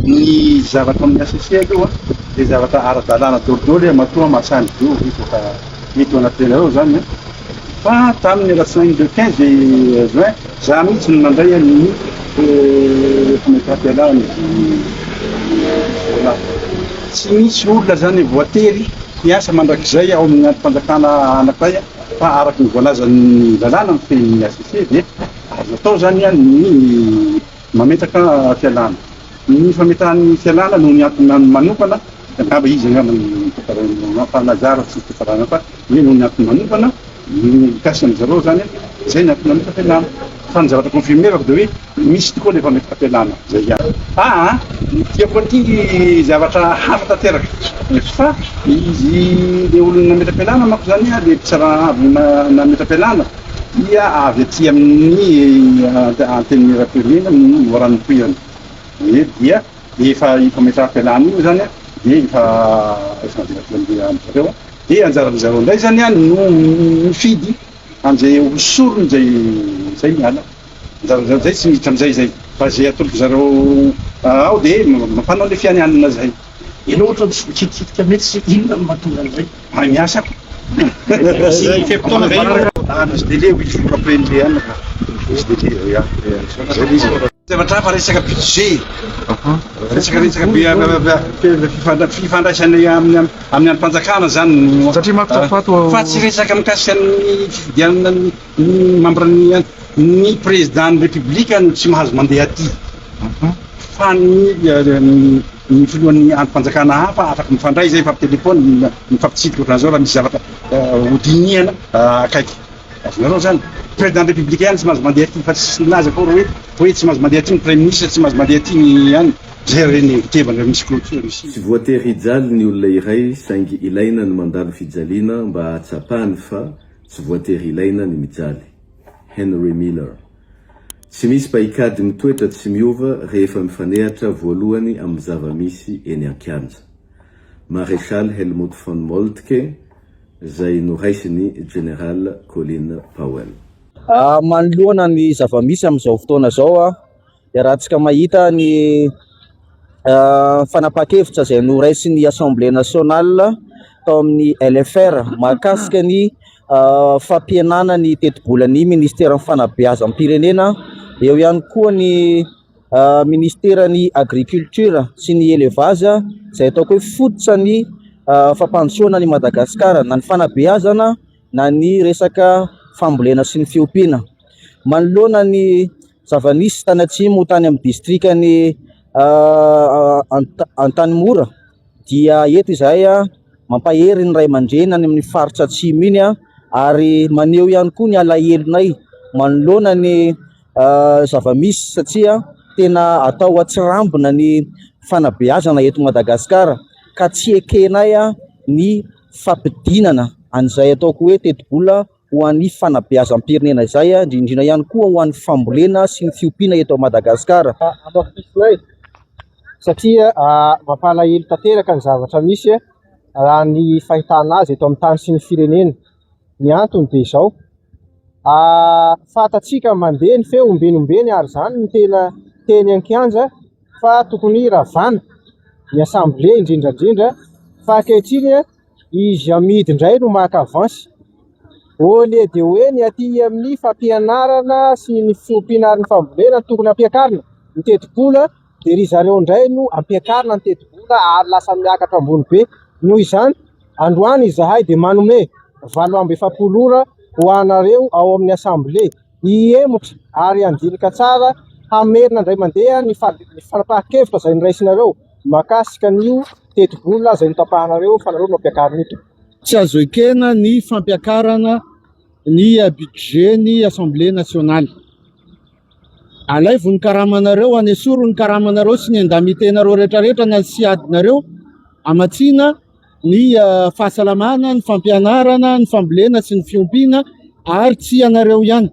ny zavatra amin'ny associé aloha dia zavatra ara-dalàna dolidoly matoa masany io efa mito anaty ao zany fa tamin'ny alatsinainy le 15 juin za mihitsy no nandray ny fometrapealany tsy misy olona zany voatery miasa mandrakizay ao amin'ny androm-panjakana anakay fa araky ny voalazan'ny lalàna ny fehin'ny associé dia azo atao zany ny mametraka fialana. Ny fametrahan'ny fialana no ny antony manokana angamba izy angamba ny fanazara tsy fifarana fa ny no ny antony manokana ny kasy am'zareo zany zay ny antony mametraka fialana fa ny zavatra confirmé fa dia hoe misy tokoa le fametraka fialana zay ihany. Tiako aty zavatra hafa tanteraka fa izy le olona nametraka fialana manko zany le mpitsara avy nametraka fialana dia avy aty amin'ny antenne rapelena no oran'ny toerana dia efa fametraka fialana io zany dia efa mandirafilan'izareo dia anjaran'izareo indray zany no mifidy an'izay hosorony zay miala anjaran'izareo zay tsy miditra am'izay zay fa zay atoloko zareo ao dia mampanao le fianianana zay. Ino ohatra mitsitsitsika mety sy inona no mahatonga an'izay? Miasako misy délai 8 jours après ny anaka misy délai zavatra hafa resaka budget resaka fifandraisany amin'ny any-mpanjakana zany satria mampitafato fa tsy resaka mikasika ny fifidianana ny membre ny président république no tsy mahazo mandeha aty fa ny filohan'ny any-mpanjakana hafa afaka mifandray zay fampitelefony mifampitsitika ohatran'izao raha misy zavatra hodiniana akaiky azonareo zany président républicain tsy mahazo mandeha aty fa tsy milaza koa hoe tsy mahazo mandeha aty ny premier ministre tsy mahazo mandeha aty ny any zay reny tevana misy clôture ici. Tsy voatery hijaly ny olona iray saingy ilaina ny mandalo fijaliana mba hatsapahany fa tsy voatery ilaina ny mijaly. Henry Miller. Tsy misy paikady mitoetra tsy miova rehefa mifanehatra voalohany amin'ny zava-misy eny an-kianja. Maréchal Helmut von Moltke, zay noraisiny General Colin Powell. Manoloana ny zava-misy amin'izao fotoana zao dia raha tsika mahita ny fanapa-kevitra zay noraisiny Assemblée nationale tao amin'ny LFR mahakasika ny fampihenana ny teti-bolan'ny ministera fanabeazam-pirenena, eo ihany koa ny ministeran'ny agriculture sy ny élevage zay ataoko hoe fototra ny fampandosoana ny Madagasikara na ny fanabeazana na ny resaka fambolena sy ny fiompiana. Manoloana ny zava-misy tany atsimo tany amin'ny distrikany Antanimora dia eto izahay mampahery ny ray aman-dreny any amin'ny faritra atsimo iny ary maneho ihany koa ny alahelo-nay manoloana ny zava-misy satria tena atao atsirambina ny fanabeazana eto Madagasikara ka tsy ekenay ny fampidinana an'izay ataoko hoe teti-bola ho an'ny fanabeazam-pirenena izay indrindra ihany koa ho an'ny fambolena sy ny fiompiana eto Madagasikara. Satria mampalahelo tanteraka ny zavatra misy raha ny fahitana azy eto amin'ny tany sy ny firenena. Ny antony dia izao fatatsika mandeha ny feombenombeny ary zany ny tena teny an-kianja fa tokony ravana ny assemblée indrindrandrindra fa ankehitriny izy amidy indray no maka avansy ole dia hoe ny aty amin'ny fampianarana sy ny fiompiana ary ny fambolena tokony ampiakarina ny teti-bola dia ry zareo indray no ampiakarina ny teti-bola ary lasa miakatra ambony be. Noho izany androany izahay dia manome 700 ora ho anareo ao amin'ny assemblée hiemotra ary andilika tsara hamerina indray mandeha ny fanapa-kevitra izay niraisinareo makasika n'io teti-bola izay notapahanareo fa nareo no ampiakarina ito. Tsy azo ekena ny fampiakarana ny budget ny Assemblée nationale. Alay vonin-karamanareo anesoro ny karamanareo sy ny andamitenareo rehetrarehetra na sy adinareo amatsina ny fahasalamana, ny fampianarana, ny fambolena sy ny fiompiana ary tsy anareo ihany.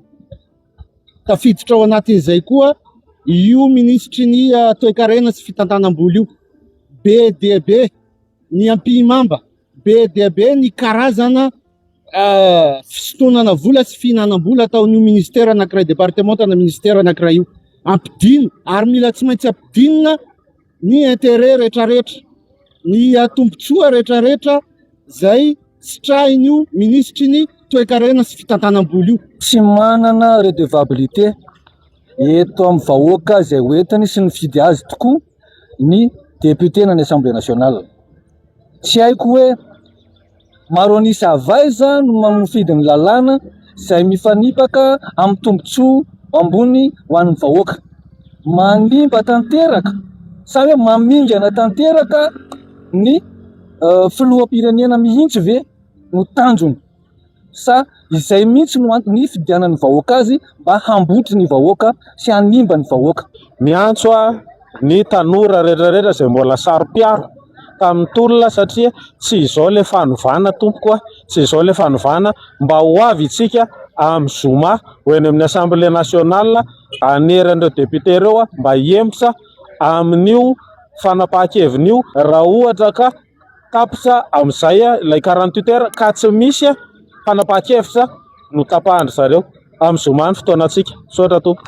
Tafiditra ao anatin'izay koa io ministry ny toe-karena sy fitantanam-bola io, be dia be ny ampimamba, be dia be ny karazana fisintonana vola sy fihinanam-bola ataon'io ministera anankiray, departement na ministera anankiray io ampidino ary mila tsy maintsy ampidinina ny intérêt rehetrarehetra, ny atombotsoa rehetrarehetra zay sitrahin'io ministry ny toe-karena sy fitantanam-boly io. Tsy manana redevabilité eto amin'ny vahoaka izay hoentiny sy ny fidy azy tokoa ny député na ny Assemblée nationale. Tsy haiko hoe maro anisy avaiza no mamofidy ny lalàna izay mifanipaka amin'ny tombotsoa ambony ho an'ny vahoaka. Manimba tanteraka sa hoe mamingana tanteraka ny filoham-pirenena mihitsy ve no tanjony, sa izay mihitsy no antony fidianan'ny vahoaka azy mba hambotry ny vahoaka sy hanimba ny vahoaka. Miantso ny tanora rehetrarehetra izay mbola saro-piaro tamin'ny tolona satria tsy izao le fanovana tompoko, tsy izao le fanovana, mba ho avy itsika amin'ny zoma ho eny amin'ny Assemblée nationale aneran'ireo député ireo mba hiempotra amin'io fanapahan-kevin'io raha ohatra ka tapitra amin'izay ilay 48 heures ka tsy misy fanapahan-kevitra no tapahany zareo amin'ny zoma ny fotoanantsika. Sotra tompo.